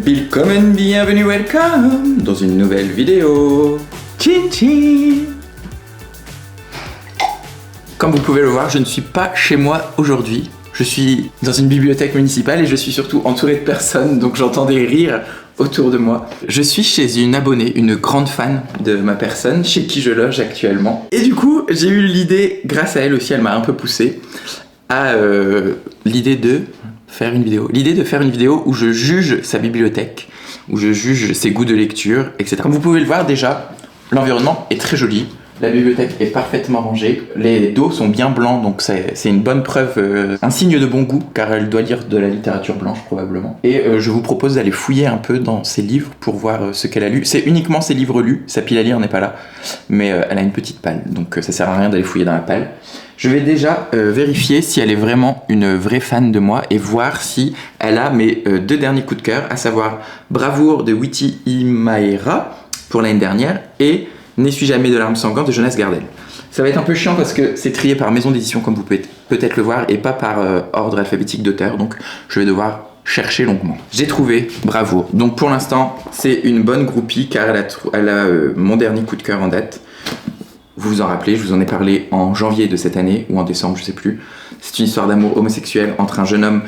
Willkommen, bienvenue, welcome dans une nouvelle vidéo. Tchin tchin. Comme vous pouvez le voir, je ne suis pas chez moi aujourd'hui. Je suis dans une bibliothèque municipale et je suis surtout entouré de personnes, donc j'entends des rires autour de moi. Je suis chez une abonnée, une grande fan de ma personne, chez qui je loge actuellement. Et du coup, j'ai eu l'idée, grâce à elle aussi, elle m'a un peu poussé, à l'idée de faire une vidéo. L'idée de faire une vidéo où je juge sa bibliothèque, où je juge ses goûts de lecture, etc. Comme vous pouvez le voir déjà, l'environnement est très joli. La bibliothèque est parfaitement rangée, les dos sont bien blancs, donc c'est une bonne preuve, un signe de bon goût, car elle doit lire de la littérature blanche probablement. Et je vous propose d'aller fouiller un peu dans ses livres pour voir ce qu'elle a lu. C'est uniquement ses livres lus, sa pile à lire n'est pas là, mais elle a une petite palle, donc ça sert à rien d'aller fouiller dans la palle. Je vais déjà vérifier si elle est vraiment une vraie fan de moi et voir si elle a mes deux derniers coups de cœur, à savoir Bravoure de Witi Imaera pour l'année dernière et N'essuie jamais de larmes sanglantes de Jonas Gardel. Ça va être un peu chiant parce que c'est trié par maison d'édition comme vous pouvez peut-être le voir et pas par ordre alphabétique d'auteur, donc je vais devoir chercher longuement. J'ai trouvé Bravoure. Donc pour l'instant c'est une bonne groupie car elle a mon dernier coup de cœur en date. Vous vous en rappelez, je vous en ai parlé en janvier de cette année ou en décembre, je sais plus. C'est une histoire d'amour homosexuel entre un jeune homme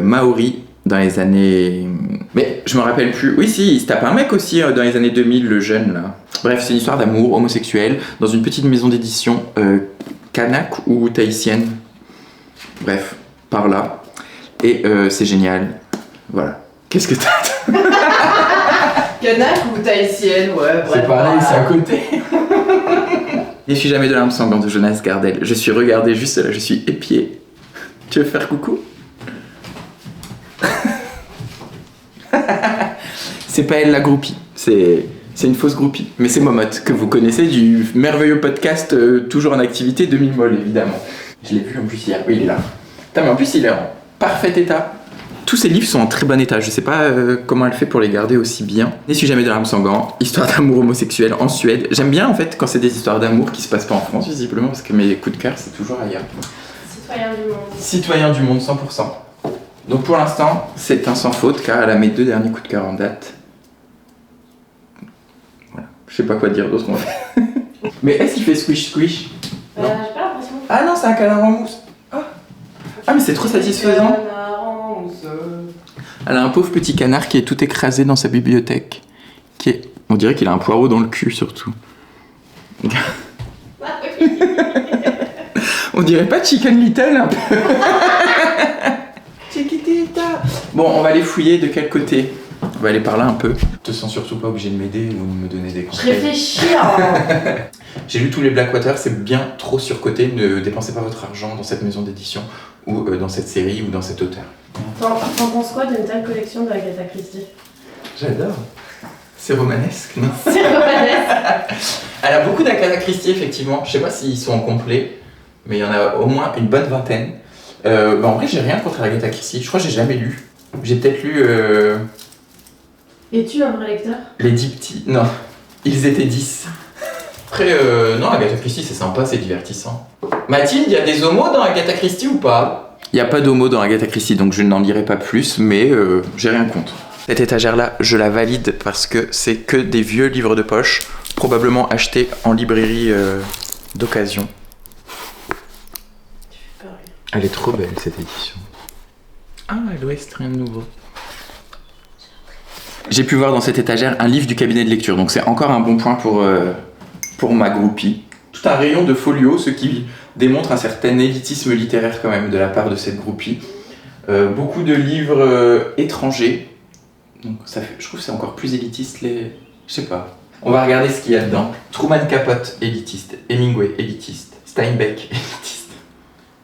maori dans les années... Mais je me rappelle plus. Oui, si, il se tape un mec aussi dans les années 2000, le jeune là. Bref, c'est une histoire d'amour homosexuel dans une petite maison d'édition kanak ou tahitienne. Bref, par là. Et c'est génial. Voilà. Qu'est-ce que t'as Kanak ou tahitienne, ouais, bref. C'est pareil, c'est à côté. N'essuie jamais de larmes sanglantes de Jonas Gardel. Je suis regardé juste là, je suis épié. Tu veux faire coucou? C'est pas elle la groupie, c'est une fausse groupie. Mais c'est Momotte, que vous connaissez du merveilleux podcast toujours en activité, 2000 molles évidemment. Je l'ai vu en plus hier, oui il est là. Putain mais en plus il est en parfait état. Tous ces livres sont en très bon état, je sais pas comment elle fait pour les garder aussi bien. N'essuie jamais de larmes sanglantes, histoire d'amour homosexuel en Suède. J'aime bien en fait quand c'est des histoires d'amour qui se passent pas en France visiblement, parce que mes coups de cœur c'est toujours ailleurs. Citoyen du monde. Citoyen du monde, 100%. Donc pour l'instant, c'est un sans faute car elle a mes deux derniers coups de cœur en date. Voilà, je sais pas quoi dire d'autre en fait. Mais est-ce qu'il fait squish squish? J'ai pas l'impression. Ah non, c'est un canard en mousse. Ah mais c'est trop satisfaisant. Canard en mousse. Elle a un pauvre petit canard qui est tout écrasé dans sa bibliothèque. On dirait qu'il a un poireau dans le cul surtout. On dirait pas Chicken Little un peu. Chiquitita. Bon, on va aller fouiller de quel côté? On va aller par là un peu. Je te sens surtout pas obligé de m'aider ou de me donner des conseils. Je réfléchis. J'ai lu tous les Blackwater, c'est bien trop surcoté. Ne dépensez pas votre argent dans cette maison d'édition ou dans cette série ou dans cet auteur. T'en penses quoi d'une telle collection de Agatha Christie? J'adore. C'est romanesque, non? C'est romanesque. Elle a beaucoup d'Agatha Christie, effectivement. Je sais pas s'ils sont en complet, mais il y en a au moins une bonne vingtaine. En vrai, j'ai rien contre Agatha Christie. Je crois que j'ai jamais lu. J'ai peut-être lu... Es-tu un vrai lecteur? Les 10 petits... Non, ils étaient 10. Après, non, Agatha Christie, c'est sympa, c'est divertissant. Mathilde, il y a des homos dans Agatha Christie ou pas? Il n'y a pas d'homo dans Agatha Christie, donc je n'en dirai pas plus, mais j'ai rien contre. Cette étagère-là, je la valide parce que c'est que des vieux livres de poche, probablement achetés en librairie d'occasion. Elle est trop belle cette édition. Ah, l'Ouest, rien de nouveau. J'ai pu voir dans cette étagère un livre du cabinet de lecture, donc c'est encore un bon point pour ma groupie. Tout un rayon de folio, ce qui démontre un certain élitisme littéraire quand même de la part de cette groupie. Beaucoup de livres étrangers, donc ça fait, je trouve que c'est encore plus élitiste les... Je sais pas. On va regarder ce qu'il y a dedans. Truman Capote, élitiste. Hemingway, élitiste. Steinbeck, élitiste.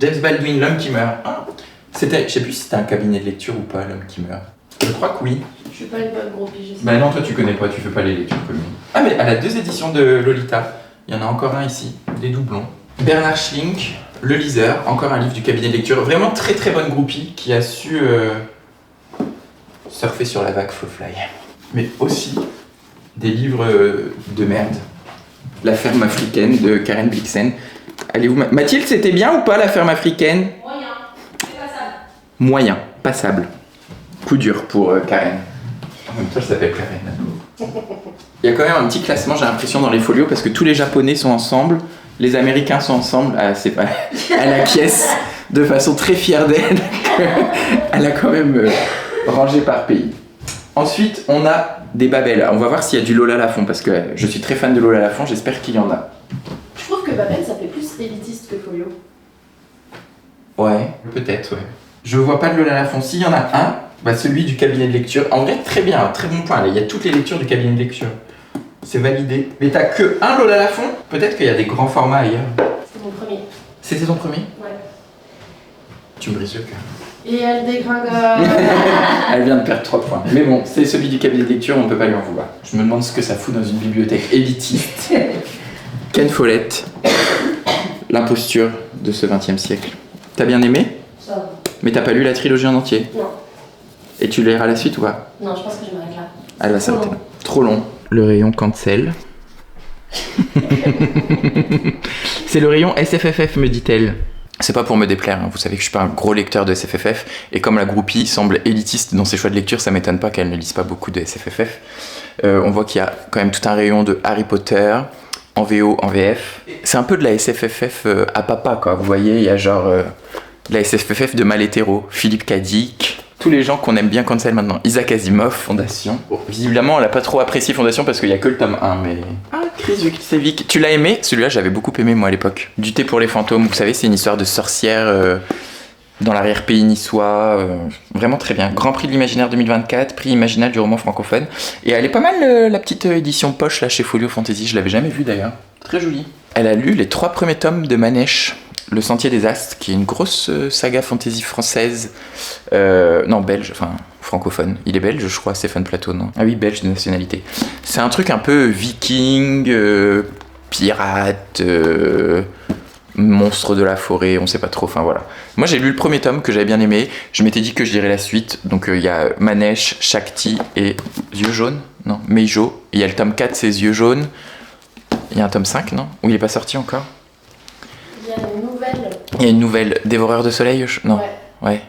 James Baldwin, L'homme qui meurt. Ah, c'était, je sais plus si c'était un cabinet de lecture ou pas, L'homme qui meurt. Je crois que oui. Je suis pas une bonne groupie, je sais. Bah non, toi tu connais pas, tu fais pas les lectures communes. Ah mais elle a 2 éditions de Lolita. Il y en a encore un ici, des doublons. Bernard Schlink, Le Liseur, encore un livre du cabinet de lecture. Vraiment très très bonne groupie qui a su surfer sur la vague Flowfly. Mais aussi des livres de merde. La ferme africaine de Karen Blixen. Elle est où Mathilde, c'était bien ou pas la ferme africaine? Moyen, c'est passable. Moyen, passable. Coup dur pour Karen. Ça s'appelle Claren. Il y a quand même un petit classement, j'ai l'impression, dans les folios, parce que tous les Japonais sont ensemble, les Américains sont ensemble. Ah, c'est pas... Elle acquiesce de façon très fière d'elle. Elle a quand même rangé par pays. Ensuite, on a des Babel. On va voir s'il y a du Lola Lafont, parce que je suis très fan de Lola Lafont, j'espère qu'il y en a. Je trouve que Babel, ça fait plus élitiste que Folio. Ouais, peut-être, ouais. Je vois pas de Lola Lafont. S'il y en a un, bah celui du cabinet de lecture. En vrai, très bien, très bon point. Là, il y a toutes les lectures du cabinet de lecture. C'est validé. Mais t'as que un Lola Lafont? Peut-être qu'il y a des grands formats ailleurs. C'était mon premier. C'était ton premier? Ouais. Tu me brises le cœur. Et elle dégringole. Elle vient de perdre 3 points. Mais bon, c'est celui du cabinet de lecture, on peut pas lui en vouloir. Je me demande ce que ça fout dans une bibliothèque élitiste. Ken Follett, l'imposture de ce 20e siècle. T'as bien aimé? Ça va. Mais t'as pas lu la trilogie en entier? Non. Et tu liras la suite ou pas? Non, je pense que je m'arrête là. Elle va s'arrêter là. Trop long. Le rayon cancel. C'est le rayon SFFF, me dit-elle. C'est pas pour me déplaire, hein. Vous savez que je suis pas un gros lecteur de SFFF, et comme la groupie semble élitiste dans ses choix de lecture, ça m'étonne pas qu'elle ne lise pas beaucoup de SFFF. On voit qu'il y a quand même tout un rayon de Harry Potter, en VO, en VF. C'est un peu de la SFFF à papa, quoi. Vous voyez, il y a genre la SFFF de Malétéro, Philippe Cadic, tous les gens qu'on aime bien cancel maintenant. Isaac Asimov, Fondation. Bon, visiblement, elle a pas trop apprécié Fondation parce qu'il y a que le tome 1, mais... Ah, Chris Vukcevic. Tu l'as aimé? Celui-là, j'avais beaucoup aimé, moi, à l'époque. Du thé pour les fantômes, vous savez, c'est une histoire de sorcière dans l'arrière-pays niçois. Vraiment très bien. Grand prix de l'imaginaire 2024, prix imaginal du roman francophone. Et elle est pas mal, la petite édition poche, là, chez Folio Fantasy. Je l'avais jamais vue, d'ailleurs. Très jolie. Elle a lu les 3 premiers tomes de Manèche, Le Sentier des Astres, qui est une grosse saga fantasy française, non belge, enfin francophone. Il est belge, je crois, Stéphane Plateau, non? Ah oui, belge de nationalité. C'est un truc un peu viking, pirate, monstre de la forêt, on sait pas trop, enfin voilà. Moi j'ai lu le premier tome que j'avais bien aimé, je m'étais dit que je lirais la suite, donc il y a Manèche, Shakti et Yeux jaunes, non, Meijo, il y a le tome 4, c'est Yeux jaunes, il y a un tome 5, non? Ou il est pas sorti encore? Il y a une nouvelle. Il y a une nouvelle, Dévoreur de soleil, non? Ouais.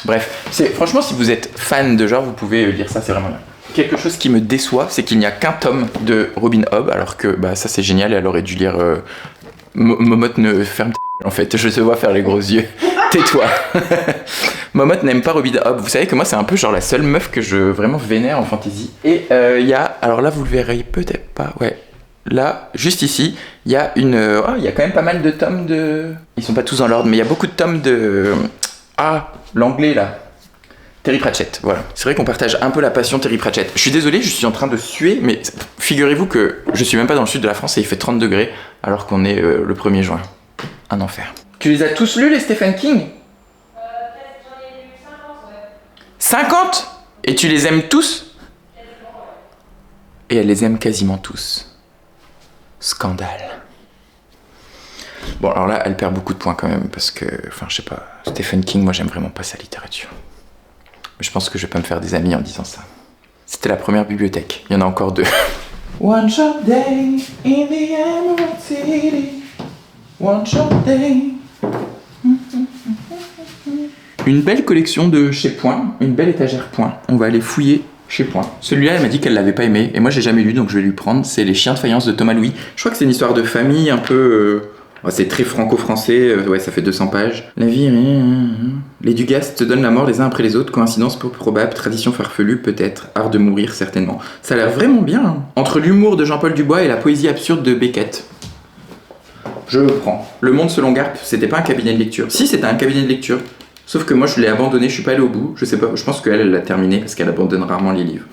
Bref, franchement, si vous êtes fan de genre, vous pouvez lire ça, c'est vraiment bien. Quelque chose qui me déçoit, c'est qu'il n'y a qu'un tome de Robin Hobb, alors que bah, ça c'est génial, elle aurait dû lire Momotte ne ferme ta gueule, en fait, je te vois faire les gros yeux. Tais-toi. Momotte n'aime pas Robin Hobb. Vous savez que moi, c'est un peu genre la seule meuf que je vraiment vénère en fantasy. Et il y a, alors là, vous le verrez peut-être pas, ouais. Là, juste ici, il y a il y a quand même pas mal de tomes de... Ils sont pas tous dans l'ordre, mais il y a beaucoup de tomes de... Ah, l'anglais là. Terry Pratchett, voilà. C'est vrai qu'on partage un peu la passion Terry Pratchett. Je suis désolé, je suis en train de suer, mais figurez-vous que je suis même pas dans le sud de la France et il fait 30 degrés alors qu'on est le 1er juin. Un enfer. Tu les as tous lus, les Stephen King? J'en ai lu 50, ouais. 50? Et tu les aimes tous? Et elle les aime quasiment tous. Scandale. Bon, alors là, elle perd beaucoup de points quand même, parce que, enfin, je sais pas, Stephen King, moi, j'aime vraiment pas sa littérature. Mais je pense que je vais pas me faire des amis en disant ça. C'était la première bibliothèque. Il y en a encore 2. One short day in the Emerald City. One short day. Une belle collection de chez Point, une belle étagère Point. On va aller fouiller chez Point. Celui-là, elle m'a dit qu'elle l'avait pas aimé, et moi j'ai jamais lu, donc je vais lui prendre. C'est Les Chiens de faïence de Thomas Louis. Je crois que c'est une histoire de famille un peu... c'est très franco-français, ouais, ça fait 200 pages. La vie... Les Dugas te donnent la mort les uns après les autres, coïncidence peu probable, tradition farfelue peut-être, art de mourir certainement. Ça a l'air vraiment bien, hein. Entre l'humour de Jean-Paul Dubois et la poésie absurde de Beckett. Je le prends. Le Monde selon Garp, c'était pas un cabinet de lecture. Si, c'était un cabinet de lecture. Sauf que moi, je l'ai abandonné, je suis pas allé au bout. Je sais pas, je pense qu'elle l'a terminé parce qu'elle abandonne rarement les livres.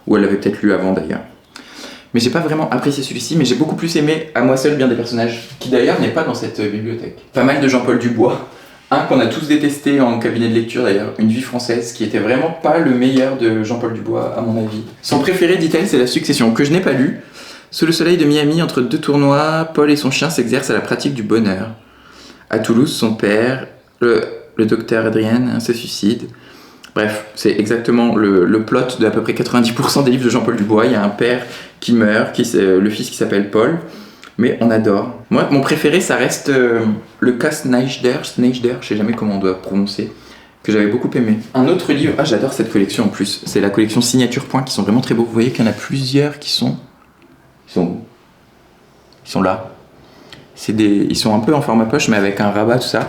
Ou elle l'avait peut-être lu avant d'ailleurs. Mais j'ai pas vraiment apprécié celui-ci, mais j'ai beaucoup plus aimé À moi seul bien des personnages, qui d'ailleurs n'est pas dans cette bibliothèque. Pas mal de Jean-Paul Dubois. Un qu'on a tous détesté en cabinet de lecture d'ailleurs, Une vie française, qui était vraiment pas le meilleur de Jean-Paul Dubois à mon avis. Son préféré, dit-elle, c'est La Succession, que je n'ai pas lu. Sous le soleil de Miami, entre 2 tournois, Paul et son chien s'exercent à la pratique du bonheur. À Toulouse, son père, le docteur Adrien, se suicide. Bref, c'est exactement le plot de à peu près 90% des livres de Jean-Paul Dubois. Il y a un père qui meurt, le fils qui s'appelle Paul, mais on adore. Moi, mon préféré, ça reste le cas Schneider, je sais jamais comment on doit prononcer, que j'avais beaucoup aimé. Un autre livre, ah j'adore cette collection en plus, c'est la collection Signature Point qui sont vraiment très beaux. Vous voyez qu'il y en a plusieurs qui sont... Ils sont là. Ils sont un peu en format poche mais avec un rabat tout ça.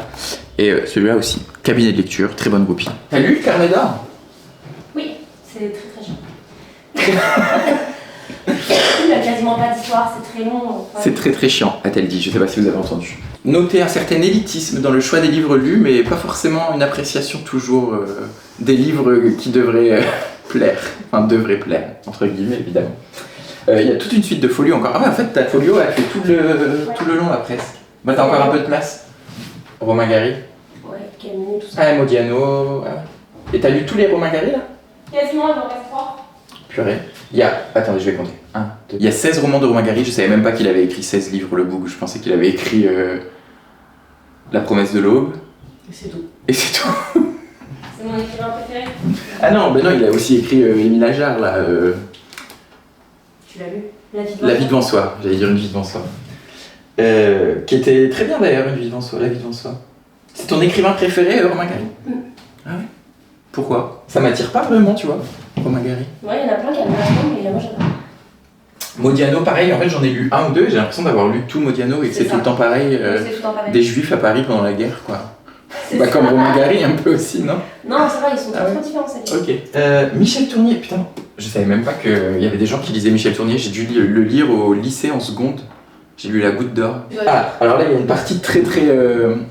Et celui-là aussi, cabinet de lecture, très bonne copie. T'as lu le Carnet d'or? Oui, c'est très chiant. Il n'y a quasiment pas d'histoire, c'est très long. Enfin, C'est très chiant, a-t-elle dit, je sais pas si vous avez entendu. Notez un certain élitisme dans le choix des livres lus, mais pas forcément une appréciation toujours des livres qui devraient plaire. Enfin, devraient plaire, entre guillemets, évidemment. Il y a toute une suite de folios encore. Ah ouais, en fait, ta folio, elle fait tout le long, là, presque. Bah, t'as encore un peu de place. Romain Gary. Ouais, Camille, tout ça. Ah, Modiano. Ah. Et t'as lu tous les Romain Gary, là? Quasiment, il en reste 3. Purée. Il y a... Attendez, je vais compter. 1, 2... Il y a 16 romans de Romain Gary. Je savais même pas qu'il avait écrit 16 livres, le book. Je pensais qu'il avait écrit La promesse de l'aube. Et c'est tout. Et c'est tout. C'est mon écrivain préféré. Ah non, ben non, il a aussi écrit Émile Ajar, là. Tu l'as lu? La vie devant soi. J'allais dire Une vie devant soi. Qui était très bien d'ailleurs, Une vie devant soi. La vie devant soi. C'est ton écrivain préféré, Romain Gary? Ah ouais? Pourquoi? Ça m'attire pas vraiment, tu vois, Romain Gary. Ouais, il y en a plein qui aiment vachement, mais moi j'adore. Modiano, pareil, en fait j'en ai lu un ou deux, j'ai l'impression d'avoir lu tout Modiano et que c'est tout le temps pareil. C'est tout le temps pareil. Des juifs à Paris pendant la guerre, quoi. C'est Bah ça. comme Romain Gary un peu aussi, non? Non, c'est vrai, ils sont Ah ouais. trop différents ces livres. Ok. Michel Tournier, putain, je savais même pas qu'il y avait des gens qui lisaient Michel Tournier, j'ai dû le lire au lycée en seconde. J'ai lu La Goutte d'Or. Ah, alors là il y a une partie très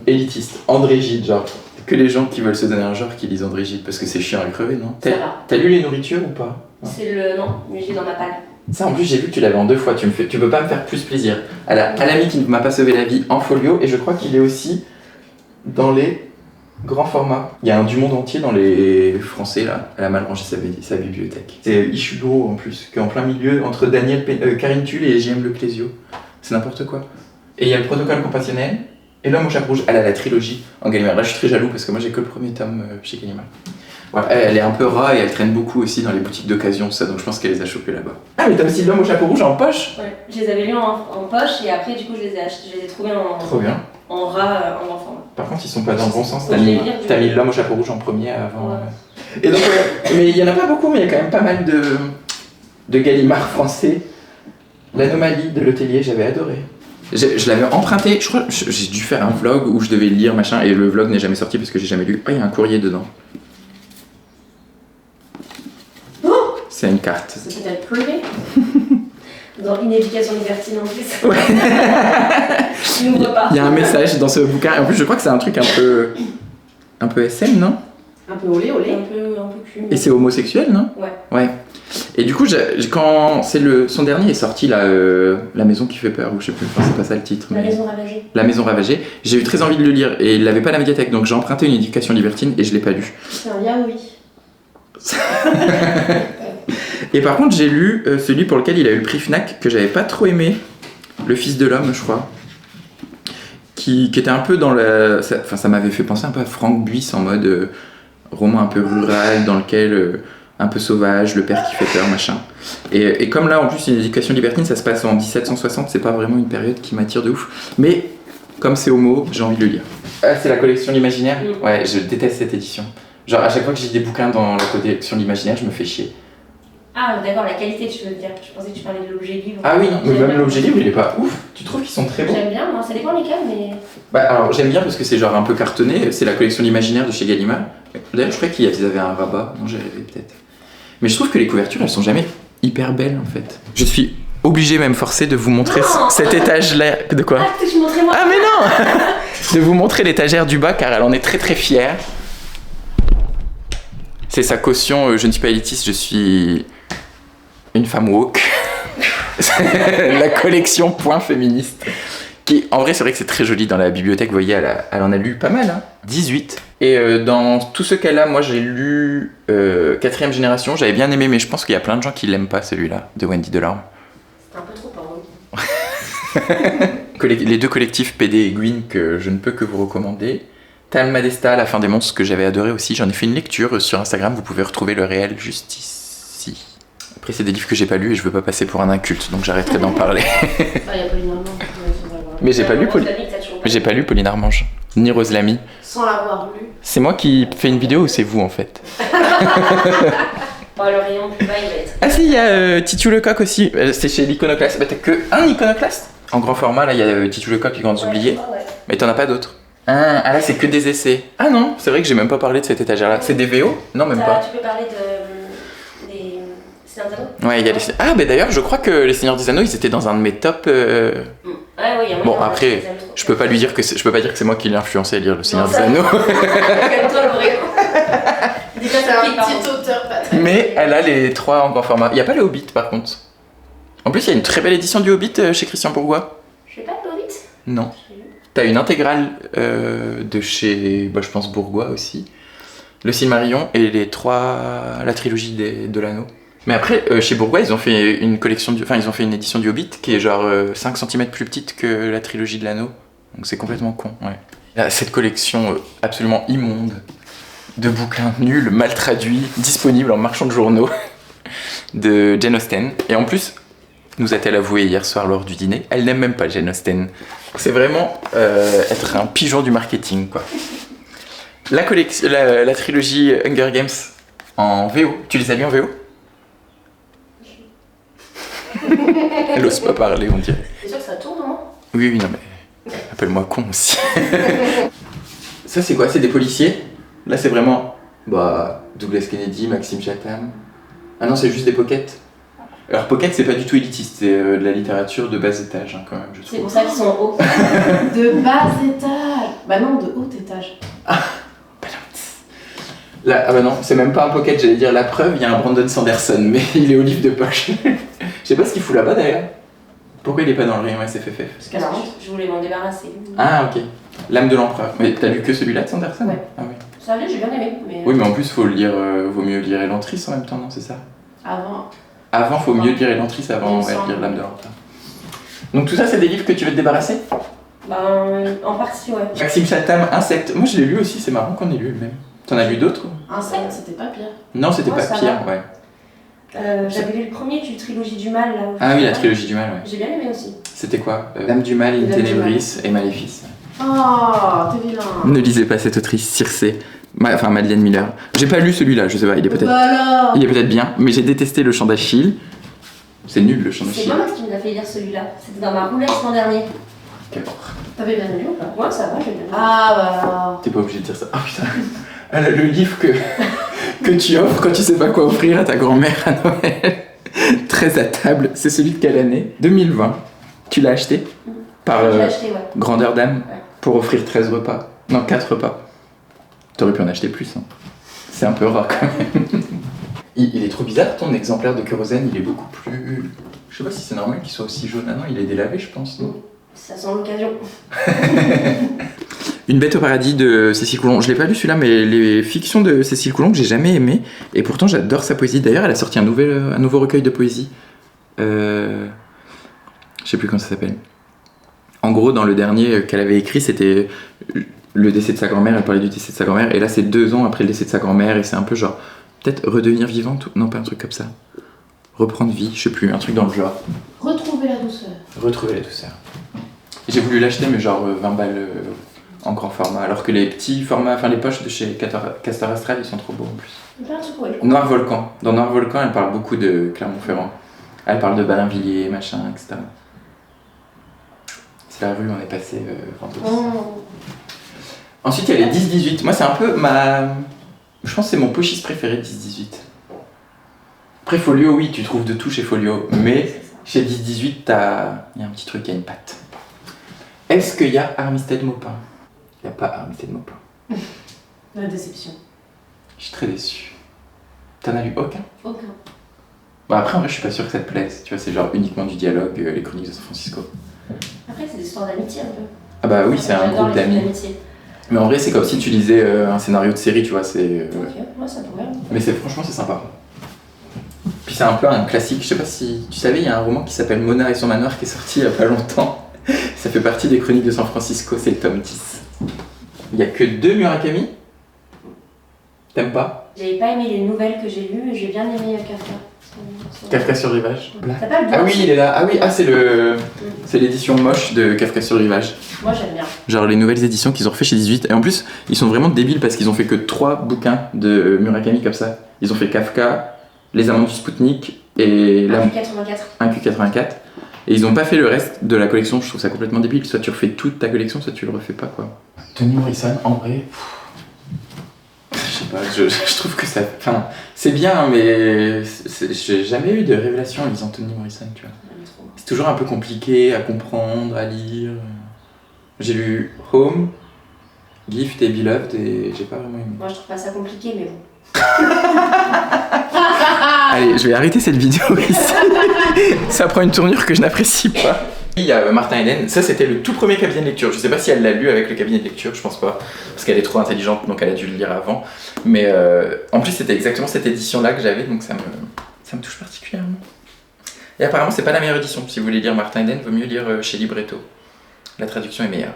élitiste. André Gide, genre. Que les gens qui veulent se donner un genre qui lisent André Gide parce que c'est chiant à crever, non? Ça va. T'as lu Les Nourritures ou pas? C'est le. Non, mais j'ai dans ma palle. Ça en plus j'ai vu que tu l'avais en 2 fois, tu peux pas me faire plus plaisir. À l'ami qui ne m'a pas sauvé la vie en folio et je crois qu'il est aussi dans les grands formats. Il y a un du monde entier dans les français là, elle a mal rangé sa bibliothèque. C'est Ichugro en plus, qui est en plein milieu entre Karine Tulle et J.M. Leclésio. C'est n'importe quoi. Et il y a le protocole compassionnel et L'homme au chapeau rouge. Elle a la trilogie en Gallimard. Là je suis très jaloux parce que moi j'ai que le premier tome chez Gallimard. Ouais, elle est un peu rat et elle traîne beaucoup aussi dans les boutiques d'occasion, ça, donc je pense qu'elle les a chopés là-bas. Ah, mais t'as aussi L'homme au chapeau rouge en poche? Ouais, je les avais lus en poche et après, du coup, je les ai trouvés Trop bien. en rat, en grand format. Par contre, ils sont pas dans le bon sens. Ouais, T'as mis L'homme au chapeau rouge en premier avant. Ouais. Et donc, mais il y en a pas beaucoup, mais il y a quand même pas mal de Gallimard français. L'Anomalie de l'Hôtelier, j'avais adoré. Je l'avais emprunté, je crois, j'ai dû faire un vlog où je devais lire machin, et le vlog n'est jamais sorti parce que j'ai jamais lu. Oh, il y a un courrier dedans. C'est une carte. C'est peut-être privé. Dans Une éducation libertine en plus. Ouais. Je n'ouvre pas. Il y a un message dans ce bouquin, et en plus je crois que c'est un truc un peu SM, non? Un peu olé, olé. Un peu cul. Et c'est homosexuel, non? Ouais. Ouais. Et du coup, quand son dernier est sorti, là, La maison qui fait peur, ou je sais plus, enfin, c'est pas ça le titre. La mais... maison ravagée. La maison ravagée, j'ai eu très envie de le lire, et il l'avait pas à la médiathèque, donc j'ai emprunté Une éducation libertine, et je l'ai pas lu. C'est un yaoi. Et par contre, j'ai lu celui pour lequel il a eu le prix Fnac, que j'avais pas trop aimé, Le Fils de l'homme, je crois. Qui était un peu dans la... ça m'avait fait penser un peu à Franck Buis en mode roman un peu rural, dans lequel... un peu sauvage, le père qui fait peur, machin. Et comme là, en plus, Une éducation libertine, ça se passe en 1760, c'est pas vraiment une période qui m'attire de ouf. Mais, comme c'est homo, j'ai envie de le lire. Ah, c'est la collection L'Imaginaire? Ouais, je déteste cette édition. Genre, à chaque fois que j'ai des bouquins dans la collection L'Imaginaire, je me fais chier. Ah, d'accord, la qualité, tu veux dire. Je pensais que tu parlais de l'objet livre. Ah oui, non, mais J'aime même bien. l'objet livre, il est pas ouf. Tu trouves qu'ils sont très bons? J'aime bien, moi, ça dépend lesquels, mais. Bah, alors, j'aime bien parce que c'est genre un peu cartonné, c'est la collection L'Imaginaire de chez Gallimard. D'ailleurs, je croyais qu'ils avaient un rabat. Non, j'ai rêvé peut-être. Mais je trouve que les couvertures, elles sont jamais hyper belles en fait. Je suis obligé, même forcé, de vous montrer cet étage-là. De quoi? Ah, que tu montrais moi. Ah, mais non. De vous montrer l'étagère du bas car elle en est très très fière. C'est sa caution, je ne suis pas élitiste, je suis une femme woke. La collection Point Féministe. Qui, en vrai, c'est vrai que c'est très joli dans la bibliothèque, vous voyez, elle en a lu pas mal, hein. 18. Et dans tout ce cas-là, moi j'ai lu 4ème génération, j'avais bien aimé, mais je pense qu'il y a plein de gens qui l'aiment pas celui-là, de Wendy Delorme. C'est un peu trop parole. Les deux collectifs PD et Gwyn que je ne peux que vous recommander. Tal Madesta, La fin des monstres, que j'avais adoré aussi, j'en ai fait une lecture sur Instagram, vous pouvez retrouver le réel juste ici. Après, c'est des livres que j'ai pas lus et je veux pas passer pour un inculte, donc j'arrêterai d'en parler. Ah, il y a Pauline Armand. Mais j'ai pas lu Pauline Armange. ni Rose Lamy. Sans l'avoir lu. C'est moi qui fais une vidéo ou c'est vous en fait? Bon, le rayon plus bas, il va être. Ah si, il y a Titu Lecoq aussi. C'est chez l'Iconoclaste. Bah t'as que un Iconoclaste? En grand format, là, il y a Titu Lecoq, les grandes oubliées. Ouais. Mais t'en as pas d'autres? Ah là, c'est que des essais. Ah non, c'est vrai que j'ai même pas parlé de cette étagère-là. C'est des VO? Non, même pas. Tu peux parler des Seigneurs des Anneaux? Ouais, il y a les... Ah, bah d'ailleurs, je crois que les Seigneurs des Anneaux, ils étaient dans un de mes tops. Ouais, oui, il y a Bon, après, je peux pas lui dire que je peux pas dire que c'est moi qui l'ai influencé à lire le Seigneur des ça- Anneaux. Calme-toi, le vrai. Déjà, C'est un petit auteur pas très. Mais elle a les 3 en grand format. Il y a pas le Hobbit par contre. En plus, il y a une très belle édition du Hobbit chez Christian Bourgois. Je fais pas de Hobbit? Non. T'as une intégrale de chez, bah, je pense, Bourgois aussi. Le Silmarillion et la trilogie de l'anneau. Mais après, chez Bourgois, ils ont fait une collection, ils ont fait une édition du Hobbit qui est genre 5 cm plus petite que la trilogie de l'anneau. Donc c'est complètement con, ouais. Il y a cette collection absolument immonde de bouquins nuls, mal traduits, disponibles en marchand de journaux de Jane Austen. Et en plus, nous a-t-elle avoué hier soir lors du dîner, elle n'aime même pas Jane Austen. C'est vraiment être un pigeon du marketing, quoi. La trilogie Hunger Games en VO, tu les as lus en VO? Elle ose pas parler, on dirait. C'est sûr que ça tourne, non? Oui, non mais... Appelle-moi con aussi. Ça, c'est quoi? C'est des policiers? Là, c'est vraiment... Bah, Douglas Kennedy, Maxime Chatham... Ah non, c'est juste des pockets. Alors, pocket, c'est pas du tout élitiste, c'est de la littérature de bas étage, hein, quand même, je trouve. C'est pour ça qu'ils sont hauts. De bas étage. Bah non, de haut étage. Là, ah bah non, c'est même pas un pocket, j'allais dire la preuve, il y a un Brandon Sanderson, mais il est au livre de poche. Je sais pas ce qu'il fout là-bas d'ailleurs. Pourquoi il est pas dans le rayon SFFF? Parce que je voulais m'en débarrasser. Ah ok. L'âme de l'empereur. Mais t'as lu que celui-là de Sanderson? Ouais. Ah oui. Ça allait, j'ai bien aimé. Mais... Oui, mais en plus, faut le lire, vaut mieux lire Elantris en même temps, non? C'est ça? Avant, Faut mieux lire Elantris avant de lire l'âme de l'empereur. Donc tout ça, c'est des livres que tu veux te débarrasser? Ben, en partie, ouais. Maxime Chatham, Insecte. Moi, je l'ai lu aussi, c'est marrant qu'on ait lu le même. T'en as lu d'autres? Insecte, c'était pas pire. Non, c'était Ouais, pas ça pire, va. ouais. J'avais lu le premier du Trilogie du Mal, là. Ah oui, la trilogie du mal, ouais. J'ai bien aimé aussi. C'était quoi? L'âme du mal, In L'âme du Ténébris et Maléfice. Oh, t'es vilain. Ne lisez pas cette autrice, Circé. Enfin, Madeleine Miller. J'ai pas lu celui-là, je sais pas, il est peut-être Bah alors. bien, mais j'ai détesté le chant d'Achille. C'est nul le chant C'est d'Achille. moi qui me l'a fait lire celui-là. C'était dans ma roulette l'an dernier. Quelle horreur. T'avais bien lu ou pas? Moi, ça va, j'ai bien aimé. Ah bah alors. T'es pas obligé de dire ça. Ah putain. Elle a le livre que tu offres quand tu sais pas quoi offrir à ta grand-mère à Noël. Très à table. C'est celui de quelle année? 2020. Tu l'as acheté? Par Je l'ai acheté, ouais. grandeur d'âme? Ouais. Pour offrir 13 repas. Non, 4 repas. T'aurais pu en acheter plus. Hein. C'est un peu rare quand même. Il est trop bizarre ton exemplaire de kérosène. Il est beaucoup plus... Je sais pas si c'est normal qu'il soit aussi jaune. Ah non, il est délavé je pense. Non Ça sent l'occasion. Une bête au paradis de Cécile Coulon. Je l'ai pas lu celui-là, mais les fictions de Cécile Coulon que j'ai jamais aimé. Et pourtant j'adore sa poésie. D'ailleurs, elle a sorti un nouveau recueil de poésie. Je sais plus comment ça s'appelle. En gros, dans le dernier qu'elle avait écrit, c'était le décès de sa grand-mère. Elle parlait du décès de sa grand-mère. Et là, c'est 2 ans après le décès de sa grand-mère. Et c'est un peu genre, peut-être redevenir vivante. Non, pas un truc comme ça. Reprendre vie, je sais plus, un truc dans le genre. Retrouver la douceur. Retrouver la douceur. J'ai voulu l'acheter, mais genre 20 balles en grand format. Alors que les petits formats, enfin les poches de chez Castor Astral, ils sont trop beaux en plus. Il y a plein de trucs, ouais. Noir Volcan. Dans Noir Volcan, elle parle beaucoup de Clermont-Ferrand. Elle parle de Balinvilliers, machin, etc. C'est la rue où on est passé vendredi. Oh. Ensuite, il y a les 10-18. Moi, c'est un peu ma... Je pense que c'est mon pochis préféré, 10-18. Après, Folio, oui, tu trouves de tout chez Folio. Mais chez 10-18, il y a un petit truc, il y a une patte. Est-ce qu'il y a Armistead Maupin? Il n'y a pas Armistead Maupin. La déception. Je suis très déçu. T'en as lu aucun? Aucun. Bon, après, en vrai, je suis pas sûr que ça te plaise. Tu vois, c'est genre uniquement du dialogue, les chroniques de San Francisco. Après, c'est des histoires d'amitié un peu. Ah bah oui, c'est un J'adore groupe les films d'amis. d'amitié. Mais en vrai, c'est comme si tu lisais un scénario de série, tu vois, c'est... Ok, moi ça pourrait. Mais franchement, c'est sympa. Puis c'est un peu un classique. Je sais pas si tu savais, il y a un roman qui s'appelle Mona et son manoir qui est sorti il y a pas longtemps. Ça fait partie des chroniques de San Francisco, c'est le tome 10. Il y a que 2 Murakami. T'aimes pas? J'avais pas aimé les nouvelles que j'ai lues, mais j'ai bien aimé Kafka. Kafka sur Rivage. T'as pas le Ah blanc oui, il est là. Ah oui, c'est l'édition moche de Kafka sur Rivage. Moi j'aime bien. Genre les nouvelles éditions qu'ils ont refait chez 18. Et en plus, ils sont vraiment débiles parce qu'ils ont fait que 3 bouquins de Murakami comme ça. Ils ont fait Kafka, Les Amants du Spoutnik et Un Q84. un Q84. Et ils ont pas fait le reste de la collection. Je trouve ça complètement débile. Soit tu refais toute ta collection, soit tu le refais pas quoi. Toni Morrison, en vrai. Je sais pas, je trouve que ça. Enfin, c'est bien, mais j'ai jamais eu de révélation en lisant Toni Morrison, tu vois. C'est toujours un peu compliqué à comprendre, à lire. J'ai lu Home, Gift et Beloved et j'ai pas vraiment aimé. Moi je trouve pas ça compliqué, mais bon. Allez, je vais arrêter cette vidéo ici. Ça prend une tournure que je n'apprécie pas. Il y a Martin Eden, ça c'était le tout premier cabinet de lecture. Je sais pas si elle l'a lu avec le cabinet de lecture, je pense pas, parce qu'elle est trop intelligente donc elle a dû le lire avant. Mais en plus c'était exactement cette édition-là que j'avais donc ça me touche particulièrement. Et apparemment c'est pas la meilleure édition. Si vous voulez lire Martin Eden, vaut mieux lire chez Libretto. La traduction est meilleure.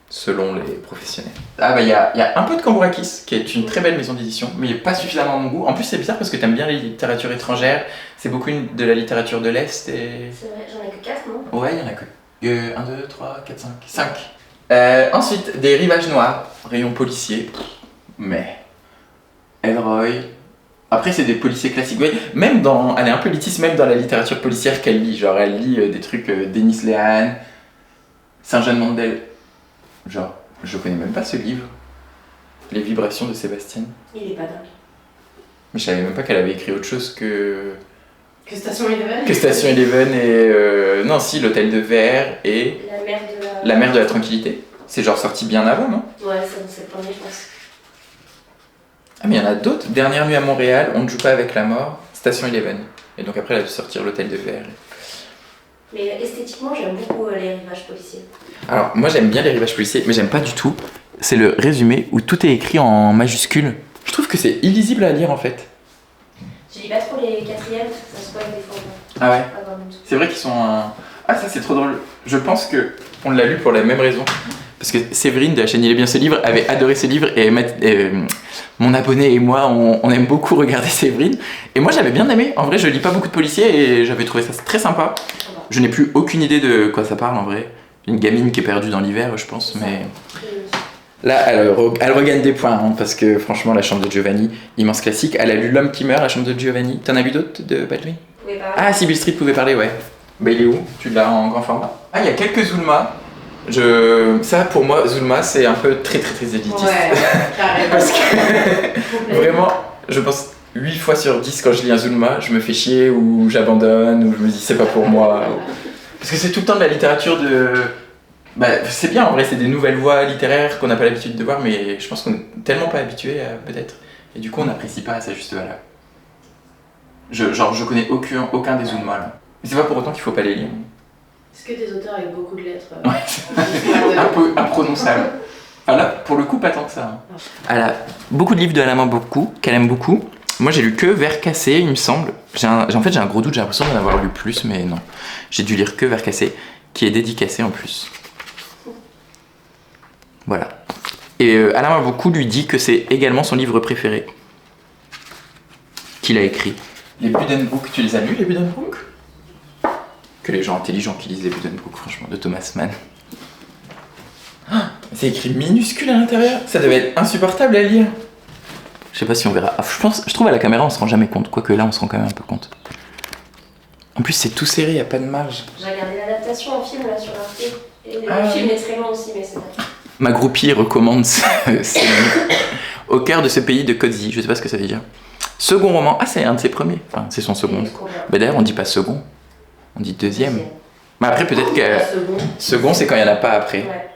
Selon les professionnels. Ah bah il y a un peu de Cambourakis, qui est une très belle maison d'édition, mais pas suffisamment à mon goût. En plus c'est bizarre parce que t'aimes bien les littératures étrangères, c'est beaucoup de la littérature de l'Est et... C'est vrai, j'en ai que 4, non? Ouais, il y en a que 1, 2, 3, 4, 5. 5. Ensuite, des rivages noirs, rayon policier, mais... Elroy... Après c'est des policiers classiques, oui. Même dans... Elle est un peu élitiste, même dans la littérature policière qu'elle lit. Genre elle lit des trucs Denis Lehan, Saint-Jean Mandel. Genre, je connais même pas ce livre. Les vibrations de Sébastien. Il est pas dingue. Mais je savais même pas qu'elle avait écrit autre chose que... Que Station Eleven. Que Station Eleven et... Non, si, l'Hôtel de Verre et... La mer de la tranquillité. C'est genre sorti bien avant, non? Ouais, c'est le premier, je pense. Ah, mais il y en a d'autres. Dernière nuit à Montréal, On ne joue pas avec la mort, Station Eleven. Et donc après, elle a dû sortir l'Hôtel de Verre. Mais esthétiquement, j'aime beaucoup les rivages policiers. Alors, moi j'aime bien les rivages policiers, mais j'aime pas du tout. C'est le résumé où tout est écrit en majuscules. Je trouve que c'est illisible à lire en fait. Je lis pas trop les quatrièmes, ça se voit avec des fois. Ah ouais. C'est vrai qu'ils sont Ah ça c'est trop drôle. Je pense que on l'a lu pour la même raison. Parce que Séverine de la chaîne Il est bien ce livre avait adoré ce livre et mon abonné et moi on aime beaucoup regarder Séverine. Et moi j'avais bien aimé. En vrai je lis pas beaucoup de policiers et j'avais trouvé ça très sympa. Je n'ai plus aucune idée de quoi ça parle en vrai. Une gamine qui est perdue dans l'hiver je pense mais... Là, elle regagne des points, hein, parce que franchement, La Chambre de Giovanni, immense classique. Elle a lu L'Homme qui meurt, La Chambre de Giovanni. T'en as lu d'autres de Baldwin? Ah, si Beale Street pouvait parler, ouais. Bah, il est où? Tu l'as en grand format? Ah, il y a quelques Zulma. Ça, pour moi, Zulma, c'est un peu très élitiste. Ouais, carrément. Parce que, vraiment, je pense 8 fois sur 10, quand je lis un Zulma, je me fais chier, ou j'abandonne, ou je me dis c'est pas pour moi. Parce que c'est tout le temps de la littérature de... Bah, c'est bien en vrai, c'est des nouvelles voies littéraires qu'on n'a pas l'habitude de voir, mais je pense qu'on est tellement pas habitué peut-être. Et du coup, on n'apprécie pas à sa juste valeur. Je connais aucun des Zulma là. Mais c'est pas pour autant qu'il faut pas les lire. Est-ce que des auteurs avec beaucoup de lettres Ouais, un peu imprononçable. Enfin là, pour le coup, pas tant que ça. Hein. Elle a beaucoup de livres de Alain beaucoup, qu'elle aime beaucoup. Moi, j'ai lu que Vers cassé, il me semble. En fait, j'ai un gros doute, j'ai l'impression d'en avoir lu plus, mais non. J'ai dû lire que Vers cassé, qui est dédicacé en plus. Voilà. Et Alain beaucoup lui dit que c'est également son livre préféré qu'il a écrit. Les Buddenbrook, tu les as lus les Buddenbrook? Que les gens intelligents qui lisent les Buddenbrook, franchement, de Thomas Mann. Ah, c'est écrit minuscule à l'intérieur, ça devait être insupportable à lire. Je sais pas si on verra. Ah, je trouve à la caméra on se rend jamais compte, quoique là on se rend quand même un peu compte. En plus c'est tout serré, y a pas de marge. J'ai regardé l'adaptation en film là sur Arte. Et le film est très long aussi, mais c'est vrai. Ma groupie recommande Au cœur de ce pays de Coetzee, je sais pas ce que ça veut dire. Second roman, ah c'est un de ses premiers, enfin c'est son second. Bah d'ailleurs on dit pas second, on dit deuxième. Mais après peut-être que second c'est quand il y en a pas après. Ouais.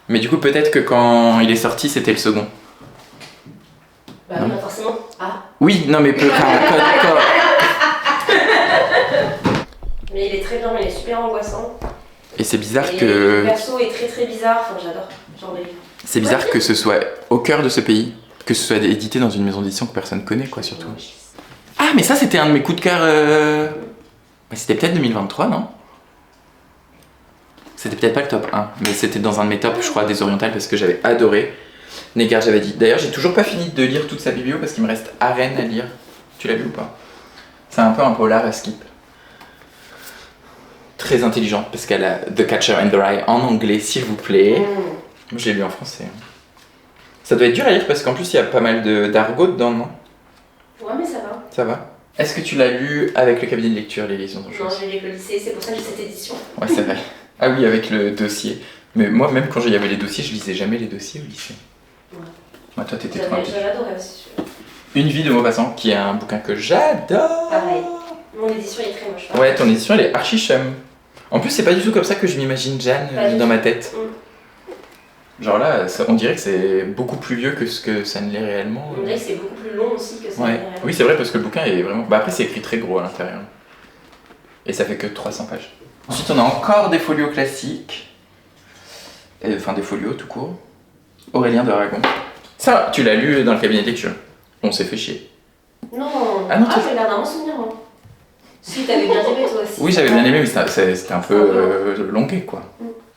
Mais du coup peut-être que quand il est sorti c'était le second. Bah non, pas forcément. Ah. Oui, non mais Mais il est très bien, il est super angoissant. Et c'est bizarre et que... Le perso est très bizarre, enfin j'adore. C'est bizarre que ce soit au cœur de ce pays, que ce soit édité dans une maison d'édition que personne connaît, quoi, surtout. Ah, mais ça, c'était un de mes coups de cœur... Bah, c'était peut-être 2023, non? C'était peut-être pas le top 1, mais c'était dans un de mes tops, je crois, des orientales, parce que j'avais adoré Négar Javadi. D'ailleurs, j'ai toujours pas fini de lire toute sa biblio, parce qu'il me reste Arène à lire. Tu l'as lu ou pas? C'est un peu un polar à skip. Très intelligente parce qu'elle a The Catcher in the Rye en anglais, s'il vous plaît. Moi, je l'ai lu en français. Ça doit être dur à lire parce qu'en plus, il y a pas mal d'argot dedans, non? Ouais, mais ça va. Ça va. Est-ce que tu l'as lu avec le cabinet de lecture, Les Liaisons Non, dangereuses? j'ai lu au lycée, c'est pour ça que j'ai cette édition. Ouais, c'est vrai. Ah oui, avec le dossier. Mais moi, même quand il y avait les dossiers, je lisais jamais les dossiers au lycée. Ouais. Moi, toi, t'étais trop intelligent. J'adorais aussi. Une vie de Maupassant, qui est un bouquin que j'adore. Pareil. Mon édition est très moche. Ouais, ton édition, elle est archi chum. En plus, c'est pas du tout comme ça que je m'imagine Jeanne dans ma tête. Genre là, on dirait que c'est beaucoup plus vieux que ce que ça ne l'est réellement. On dirait que c'est beaucoup plus long aussi que ça. Ouais. Oui, c'est vrai parce que le bouquin est vraiment. Bah après, c'est écrit très gros à l'intérieur. Et ça fait que 300 pages. Ensuite, on a encore des folios classiques. Enfin, des folios tout court. Aurélien de Aragon. Ça, tu l'as lu dans le cabinet de lecture. On s'est fait chier. Non. Ah non, j'ai l'air d'un bon souvenir, moi. Si, t'avais bien aimé toi aussi. Oui, j'avais bien aimé, mais c'était un peu longué, quoi.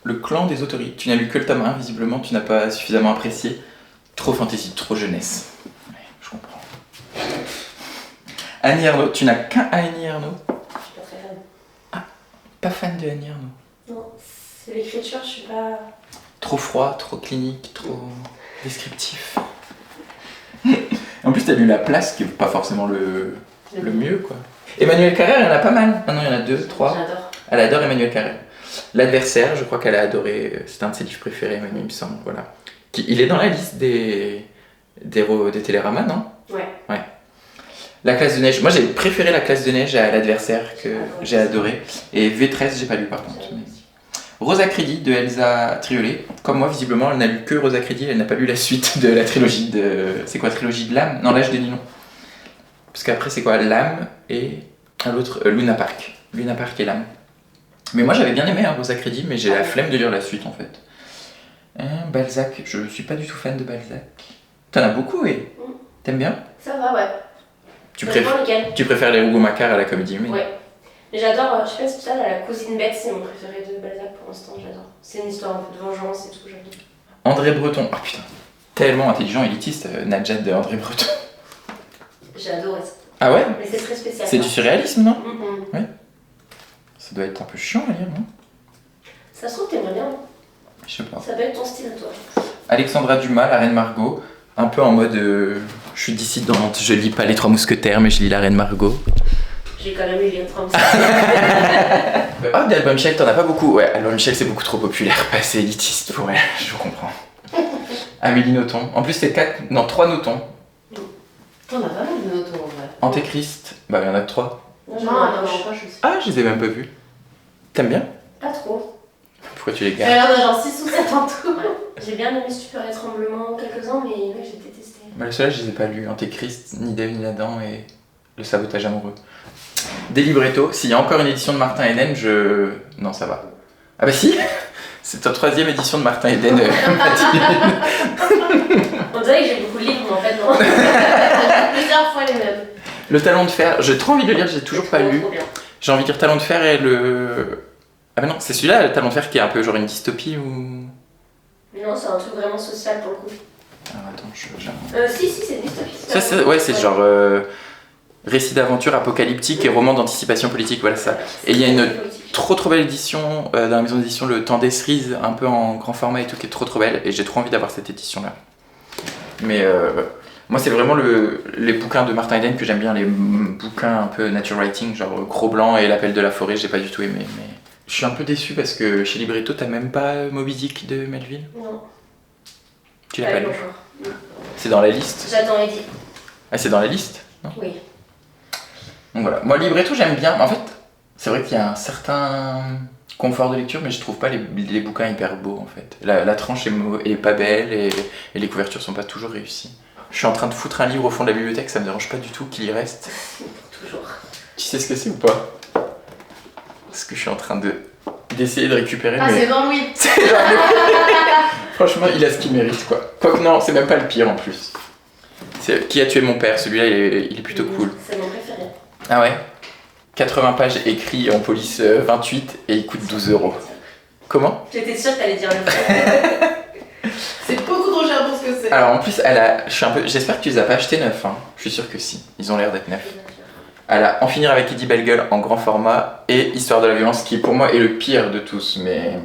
Le clan des autorités. Tu n'as lu que le tome 1, visiblement, tu n'as pas suffisamment apprécié. Trop fantaisie, trop jeunesse. Ouais, je comprends. Annie Ernaux, tu n'as qu'un Annie Ernaux? Je suis pas très fan. Ah, pas fan de Annie Ernaux. Non, c'est l'écriture, je suis pas... Trop froid, trop clinique, trop descriptif. En plus, t'as lu La Place, qui est pas forcément le mieux, quoi. Emmanuel Carrère, il y en a pas mal. Ah non, il y en a 2, 3. J'adore. Elle adore Emmanuel Carrère. L'Adversaire, je crois qu'elle a adoré. C'est un de ses livres préférés, Emmanuel, il me semble. Voilà. Il est dans la liste des Télérama, non? Ouais. La Classe de Neige. Moi, j'ai préféré La Classe de Neige à L'Adversaire, que j'ai adoré. Et V13, j'ai pas lu par contre. Mais... Rosa Crédit de Elsa Triolet. Comme moi, visiblement, elle n'a lu que Rosa Crédit. Elle n'a pas lu la suite de la trilogie de... C'est quoi, trilogie de l'âme? Non, L'Âge de Nilon. Parce qu'après, c'est quoi? L'âme et l'autre, Luna Park. Luna Park et l'âme. Mais moi, j'avais bien aimé Rosa Crédit, mais j'ai la flemme de lire la suite, en fait. Balzac. Je suis pas du tout fan de Balzac. T'en as beaucoup, oui. T'aimes bien? Ça va, ouais. Tu préfères les Rougon-Macquart à la Comédie Humaine? Ouais. Mais j'adore, je sais pas si tu sais, La Cousine Bête, c'est mon préféré de Balzac pour l'instant, j'adore. C'est une histoire un peu de vengeance et tout, j'adore. André Breton. Oh putain. Tellement intelligent, élitiste, Najat de André Breton. J'ai adoré ça. Ah ouais? Mais c'est très spécial. C'est du surréalisme, non? Mm-hmm. Ouais. Ça doit être un peu chiant à lire, non? Ça se trouve, t'aimerais bien. Je sais pas. Ça peut être ton style, toi. Alexandra Dumas, La Reine Margot. Un peu en mode je suis dissidente, je lis pas Les Trois Mousquetaires, mais je lis La Reine Margot. J'ai quand même lu Les Trois Mousquetaires. Ah, d'Album Michel, t'en as pas beaucoup. Ouais, Album Michel, c'est beaucoup trop populaire, pas assez élitiste pour elle, je comprends. Amélie Nothomb. En plus, c'est 3 Nothomb. T'en as pas mal de notes en vrai. Antéchrist, bah il y en a que 3. Non, Non, je pas juste. Ah, je les ai même pas vus. T'aimes bien? Pas trop. Pourquoi tu les Elle a gardes? l'air d'un genre 6 ou 7 en tout. J'ai bien aimé Stupeur et Tremblement quelques-uns, mais là, j'ai détesté. Bah, le seul, je les ai pas lus. Antéchrist, Ni Dave ni Adam et Le Sabotage Amoureux. Des librettos. S'il y a encore une édition de Martin Eden, Non, ça va. Ah bah si. C'est ta 3e édition de Martin Eden. On dirait que j'ai beaucoup de livres, mais en fait, non. Plusieurs fois les mêmes. Le Talon de Fer, j'ai trop envie de le lire, j'ai toujours pas lu. Trop bien. J'ai envie de lire Talon de Fer et le... Ah bah non, c'est celui-là, le Talon de Fer, qui est un peu genre une dystopie ou... Mais non, c'est un truc vraiment social pour le coup. Alors attends, Si, c'est une dystopie. Ça, c'est genre récit d'aventure apocalyptique et roman d'anticipation politique, voilà ça. Et il y a une trop belle édition dans la maison d'édition, le Temps des cerises, un peu en grand format et tout, qui est trop belle, et j'ai trop envie d'avoir cette édition-là. Mais moi, c'est vraiment les bouquins de Martin Eden que j'aime bien, les bouquins un peu nature writing, genre Gros Blanc et L'Appel de la Forêt, j'ai pas du tout aimé, mais... Je suis un peu déçu parce que chez Libretto, t'as même pas Moby Dick de Melville? Non. Tu l'as pas lu? Encore. C'est dans la liste? J'attends Eddie. Ah, c'est dans la liste? Non? Oui. Donc voilà. Moi, Libretto, j'aime bien. En fait, c'est vrai qu'il y a un certain confort de lecture, mais je trouve pas les bouquins hyper beaux, en fait. La tranche est pas belle et les couvertures sont pas toujours réussies. Je suis en train de foutre un livre au fond de la bibliothèque, ça me dérange pas du tout qu'il y reste. Toujours. Tu sais ce que c'est ou pas? Parce que je suis en train d'essayer de récupérer. Ah, mais... c'est dans Louis. Franchement, il a ce qu'il mérite, quoi. Quoique non, c'est même pas le pire en plus. C'est Qui a tué mon père? Celui-là, il est plutôt cool. C'est mon préféré. Ah ouais? 80 pages écrits en police 28 et il coûte 12 €. Comment? J'étais sûre que t'allais dire le prix. C'est beaucoup trop cher pour ce que c'est. Alors en plus, j'espère que tu les as pas achetés neufs, hein. Je suis sûr que si. Ils ont l'air d'être neufs. En finir avec Eddie Belle Gueule en grand format et Histoire de la violence qui pour moi est le pire de tous. Mais...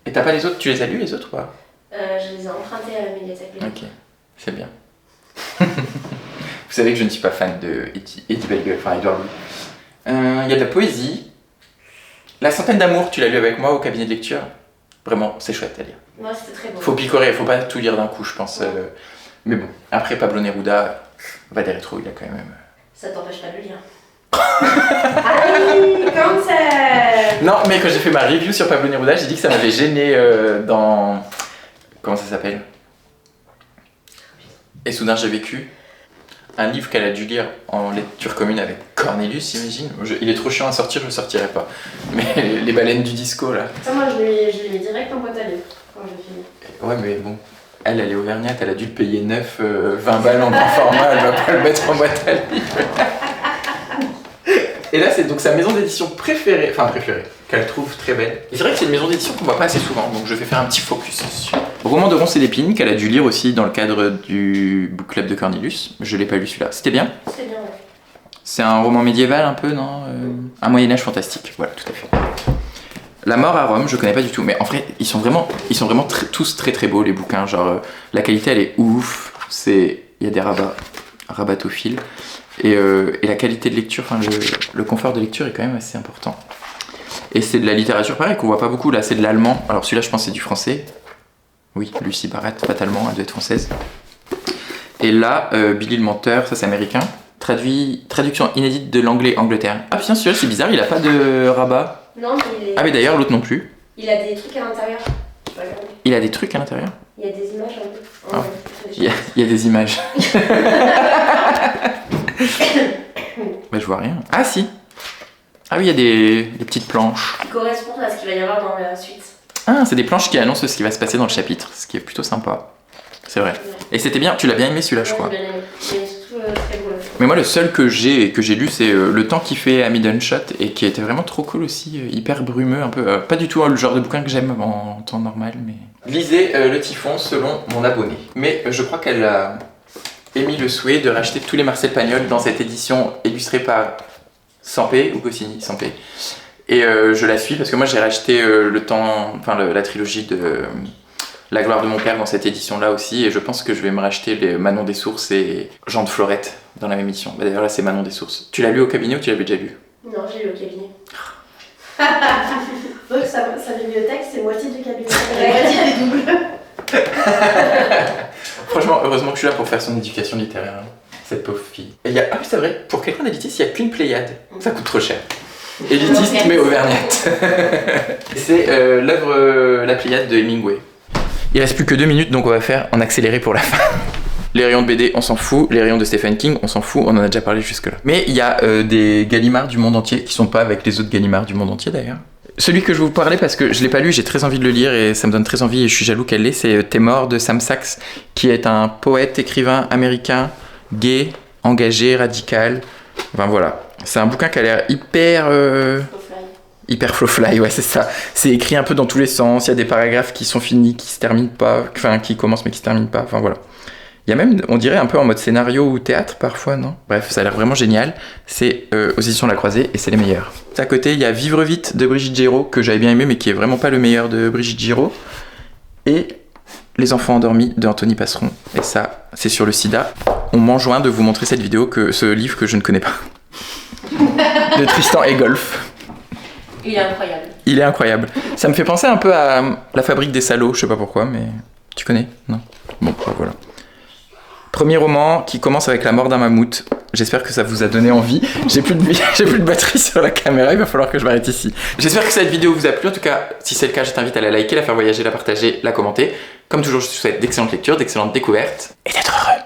Et t'as pas les autres? Tu les as lus les autres ou pas? Je les ai empruntés à la médiathèque. Ok, c'est bien. Vous savez que je ne suis pas fan de Eddie Belle Gueule, enfin Edouard Louis. Il y a de la poésie. La centaine d'amour, tu l'as lu avec moi au cabinet de lecture. Vraiment, c'est chouette à lire. Ouais, c'était très bon. Faut picorer, faut pas tout lire d'un coup, je pense. Mais bon, après Pablo Neruda, va des rétros, il a quand même... Ça t'empêche pas de le lire. Aïe, comme ça. Non, mais quand j'ai fait ma review sur Pablo Neruda, j'ai dit que ça m'avait gêné dans... Comment ça s'appelle? Et soudain j'ai vécu. Un livre qu'elle a dû lire en lecture commune avec Cornelius, j'imagine. Il est trop chiant à sortir, je le sortirai pas. Mais les baleines du disco, là. Ça, moi, je l'ai mis direct en boîte à livres quand j'ai fini. Ouais, mais bon, elle est auvergnate, elle a dû le payer neuf, 20 balles en grand format, elle va pas le mettre en boîte à livres. Et là, c'est donc sa maison d'édition préférée, qu'elle trouve très belle. Et c'est vrai que c'est une maison d'édition qu'on voit pas assez souvent, donc je vais faire un petit focus dessus. Roman de Ronces et d'Épines, qu'elle a dû lire aussi dans le cadre du book club de Cornelius. Je l'ai pas lu celui-là. C'était bien? C'était bien, ouais. C'est un roman médiéval un peu, non? Un Moyen-Âge fantastique, voilà, tout à fait. La mort à Rome, je connais pas du tout, mais en vrai, ils sont vraiment tous très très beaux les bouquins. Genre, la qualité elle est ouf, il y a des rabatophiles. Et la qualité de lecture, enfin le confort de lecture est quand même assez important. Et c'est de la littérature pareil qu'on voit pas beaucoup, là c'est de l'allemand. Alors celui-là je pense c'est du français. Oui, Lucie Barrett, fatalement, elle doit être française. Et là, Billy le menteur, ça c'est américain. Traduction inédite de l'anglais Angleterre. Ah putain celui-là c'est bizarre, il a pas de rabat. Non, mais il est... Ah mais d'ailleurs l'autre non plus. Il a des trucs à l'intérieur. Je peux regarder. Il a des trucs à l'intérieur? Il y a des images un peu. Ah. Il y a des images. Bah je vois rien. Ah si. Ah oui, il y a des petites planches. Qui correspondent à ce qu'il va y avoir dans la suite. Ah, c'est des planches qui annoncent ce qui va se passer dans le chapitre, ce qui est plutôt sympa. C'est vrai. Et c'était bien, tu l'as bien aimé celui-là, je crois. Ouais, il est surtout très beau. Mais moi, le seul que j'ai lu, c'est Le temps qui fait à Middenshot et qui était vraiment trop cool aussi, hyper brumeux, un peu. Pas du tout le genre de bouquin que j'aime en temps normal, mais. Lisez Le Typhon selon mon abonné. Mais je crois qu'elle a émis le souhait de racheter tous les Marcel Pagnol dans cette édition illustrée par Sampé ou Goscinny, Sampé. Et je la suis parce que moi j'ai racheté la trilogie de La gloire de mon père dans cette édition-là aussi, et je pense que je vais me racheter les Manon des Sources et Jean de Florette dans la même édition. Bah, d'ailleurs là c'est Manon des Sources. Tu l'as lu au cabinet ou tu l'avais déjà lu? Non, j'ai lu au cabinet. Donc sa bibliothèque c'est moitié du cabinet. Moitié des doubles. Franchement, heureusement que je suis là pour faire son éducation littéraire, hein, cette pauvre fille. Et ah oui c'est vrai, pour quelqu'un d'élitiste, il n'y a qu'une Pléiade. Ça coûte trop cher. Élitiste mais auvergnate. C'est l'œuvre La Pléiade de Hemingway. Il reste plus que 2 minutes, donc on va faire en accéléré pour la fin. Les rayons de BD, on s'en fout. Les rayons de Stephen King, on s'en fout. On en a déjà parlé jusque-là. Mais il y a des Gallimards du monde entier, qui sont pas avec les autres Gallimards du monde entier d'ailleurs. Celui que je vais vous parler, parce que je l'ai pas lu, j'ai très envie de le lire et ça me donne très envie et je suis jaloux qu'elle l'ait, c'est T'es mort de Sam Sachs, qui est un poète, écrivain américain, gay, engagé, radical. Enfin voilà. C'est un bouquin qui a l'air hyper flow-fly, ouais, c'est ça. C'est écrit un peu dans tous les sens. Il y a des paragraphes qui sont finis, qui se terminent pas, enfin qui commencent mais qui se terminent pas. Enfin voilà. Il y a même, on dirait un peu en mode scénario ou théâtre parfois, non? Bref, ça a l'air vraiment génial. C'est aux éditions La Croisée et c'est les meilleurs. À côté, il y a Vivre vite de Brigitte Giraud, que j'avais bien aimé mais qui est vraiment pas le meilleur de Brigitte Giraud. Et Les enfants endormis de Anthony Passeron. Et ça, c'est sur le sida. On m'enjoint de vous montrer cette vidéo, ce livre que je ne connais pas. De Tristan Egolf. Il est incroyable. Il est incroyable. Ça me fait penser un peu à La Fabrique des salauds, je sais pas pourquoi, mais... Tu connais? Non? Bon, voilà. Premier roman qui commence avec la mort d'un mammouth. J'espère que ça vous a donné envie. J'ai plus de batterie sur la caméra, il va falloir que je m'arrête ici. J'espère que cette vidéo vous a plu. En tout cas, si c'est le cas, je t'invite à la liker, la faire voyager, la partager, la commenter. Comme toujours, je te souhaite d'excellentes lectures, d'excellentes découvertes et d'être heureux.